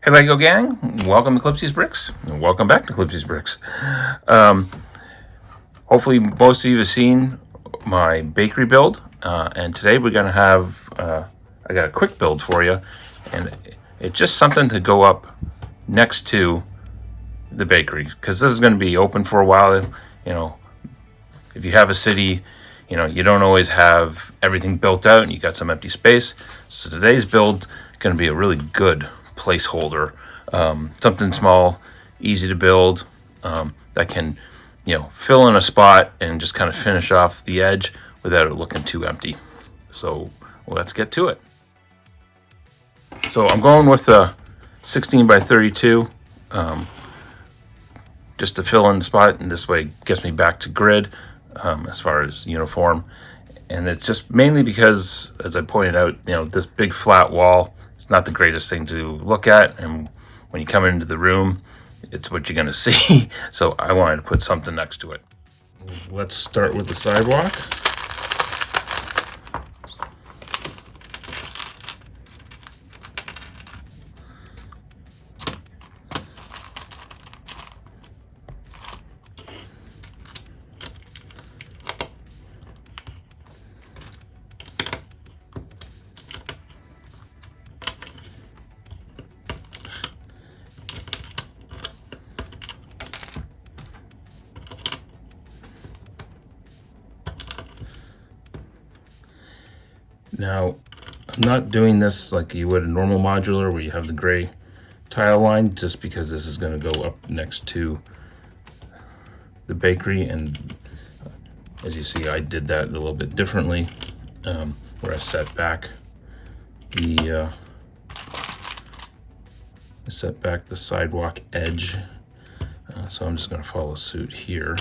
Hey Lego gang, welcome to Clipsy's Bricks, and welcome back to Clipsy's Bricks. Um, Hopefully most of you have seen my bakery build, and today we're going to have, I got a quick build for you, and it's just something to go up next to the bakery, because this is going to be open for a while. You know, if you have a city, you don't always have everything built out and you got some empty space. So today's build is going to be a really good placeholder, something small, easy to build, that can, fill in a spot and just kind of finish off the edge without it looking too empty. So let's get to it. So I'm going with a 16 by 32, just to fill in the spot, and this way gets me back to grid as far as uniform. And it's just mainly because, as I pointed out, this big flat wall is not the greatest thing to look at, and when you come into the room, it's what you're going to see. So I wanted to put something next to it. Let's start with the sidewalk. Now, I'm not doing this like you would a normal modular where you have the gray tile line, just because this is going to go up next to the bakery. And as you see, I did that a little bit differently, where I set back the sidewalk edge. So I'm just going to follow suit here.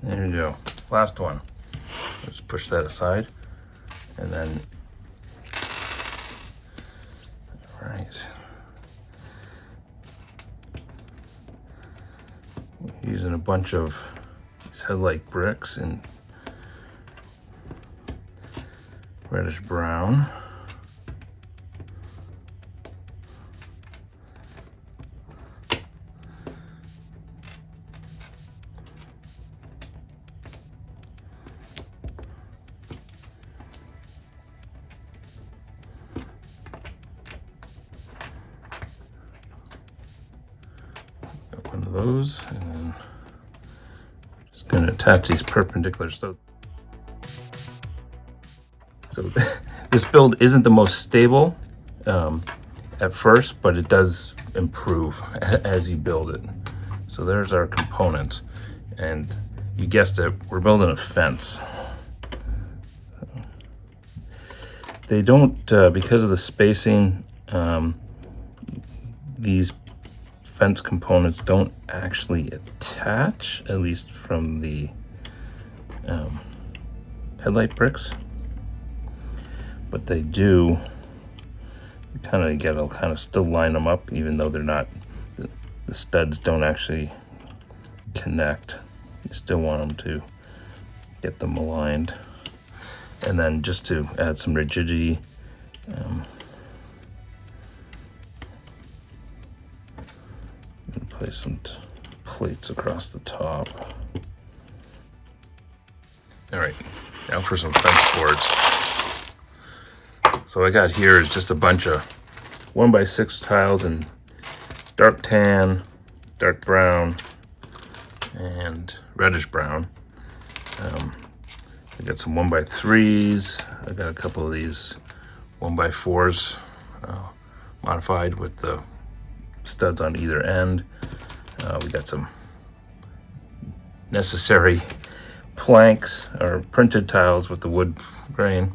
There you go. Last one. Just push that aside, and then, all right. Using a bunch of these headlight bricks in reddish brown. One of those, and then just going to attach these perpendicular stuff. So this build isn't the most stable at first, but it does improve as you build it. So there's our components, and you guessed it, we're building a fence. They don't, because of the spacing, these fence components don't actually attach, at least from the headlight bricks, but they do kind of still line them up, even though they're not, the studs don't actually connect. You still want them to get them aligned. And then just to add some rigidity, place some plates across the top. All right, now for some fence boards. So I got here is just a bunch of 1x6 tiles in dark tan, dark brown, and reddish brown. I got some 1x3s. I got a couple of these 1x4s modified with the studs on either end. We got some necessary planks or printed tiles with the wood grain.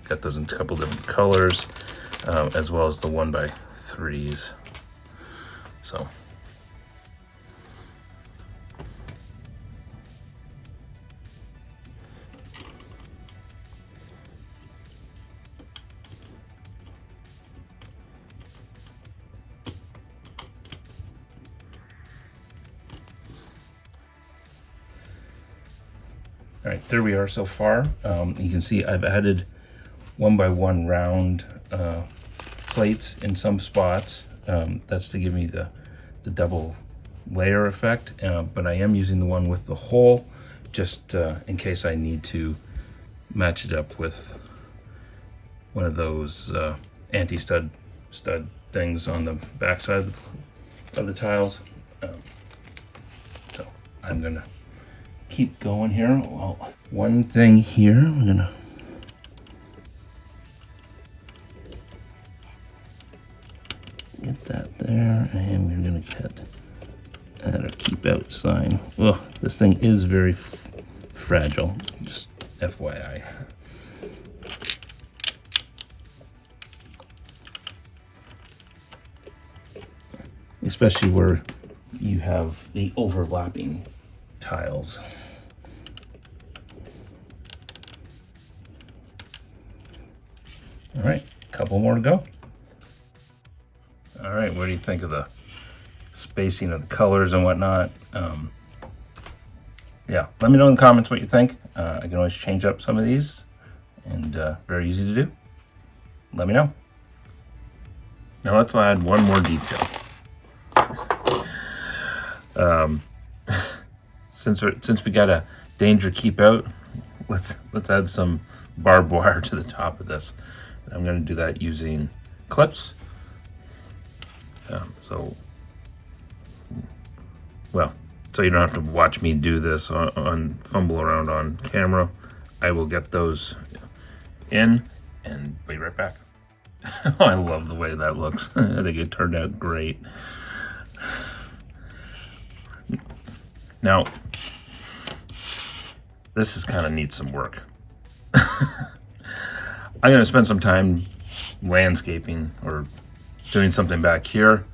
Got those in a couple different colors, as well as the 1x3s. So All right, there we are so far. You can see I've added 1x1 round plates in some spots. That's to give me the double layer effect, but I am using the one with the hole just in case I need to match it up with one of those anti-stud things on the backside of the tiles. So I'm gonna keep going here. Well, one thing here, we're gonna get that there, and we're gonna add a keep out sign. Ugh, this thing is very fragile, just FYI. Especially where you have the overlapping tiles. All right, a couple more to go. All right, what do you think of the spacing of the colors and whatnot? Yeah, let me know in the comments what you think. I can always change up some of these, and very easy to do. Let me know. Now let's add one more detail. Since we got a danger keep out, let's add some barbed wire to the top of this. I'm going to do that using clips. So you don't have to watch me do this on fumble around on camera. I will get those in and be right back. I love the way that looks. I think it turned out great. Now, this is kind of needs some work. I'm going to spend some time landscaping or doing something back here,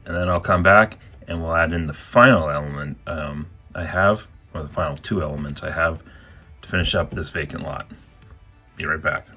and then I'll come back and we'll add in the final element I have, or the final two elements I have to finish up this vacant lot. Be right back.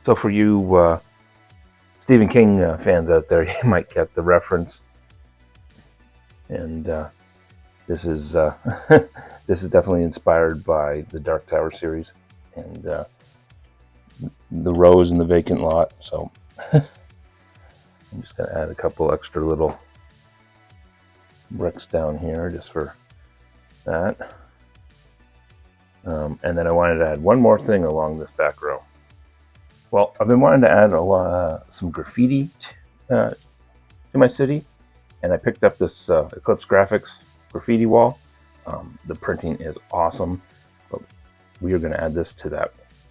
So for you Stephen King fans out there, you might get the reference. And this is this is definitely inspired by the Dark Tower series and the Rose and the Vacant lot. So I'm just going to add a couple extra little bricks down here just for that. And then I wanted to add one more thing along this back row. Well, I've been wanting to add some graffiti to my city, and I picked up this Eclipse Graphics graffiti wall. The printing is awesome, but we are going to add this to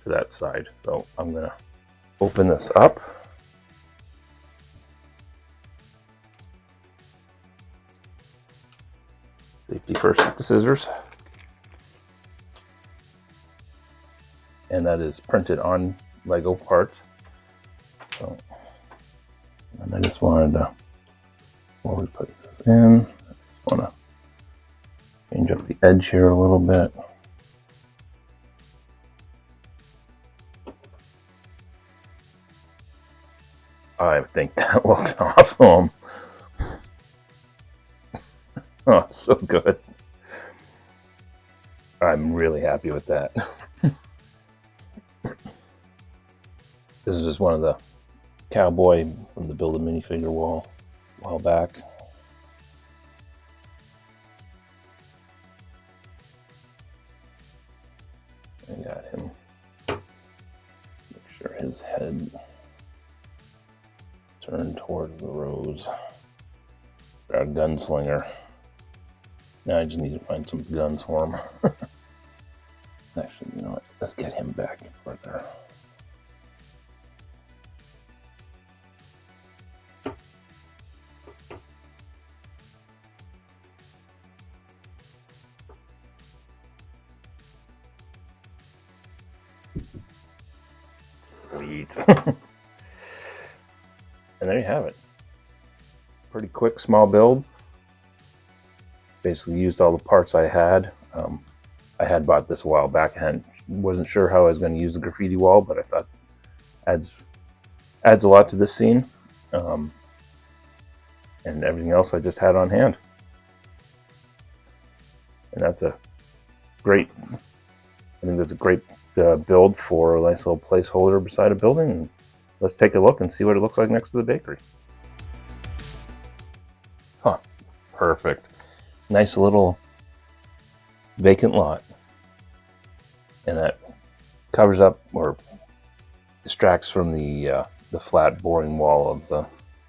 that side. So I'm going to open this up. Safety first with the scissors. And that is printed on Lego parts. So, and I just wanted to, while we put this in, I just want to change up the edge here a little bit. I think that looks awesome. Oh, so good. I'm really happy with that. This is just one of the cowboy from the Build a Minifigure wall a while back. I got him. Make sure his head turned towards the rose. Our gunslinger. Now I just need to find some guns for him. Actually, you know what? Let's get him back further. Sweet. And there you have it. Pretty quick, small build. Basically used all the parts I had. I had bought this a while back and wasn't sure how I was going to use the graffiti wall, but I thought adds a lot to this scene. And everything else I just had on hand. And that's a great, I think that's a great build for a nice little placeholder beside a building. And let's take a look and see what it looks like next to the bakery. Huh, perfect. Nice little vacant lot. And that covers up or distracts from the flat, boring wall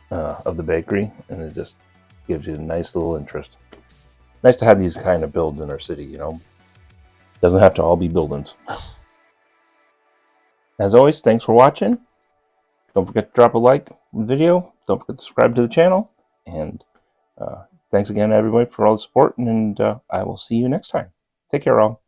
of the bakery, and it just gives you a nice little interest. Nice to have these kind of builds in our city, you know. Doesn't have to all be buildings. As always, thanks for watching. Don't forget to drop a like on the video. Don't forget to subscribe to the channel. And thanks again, everybody, for all the support. And I will see you next time. Take care, all.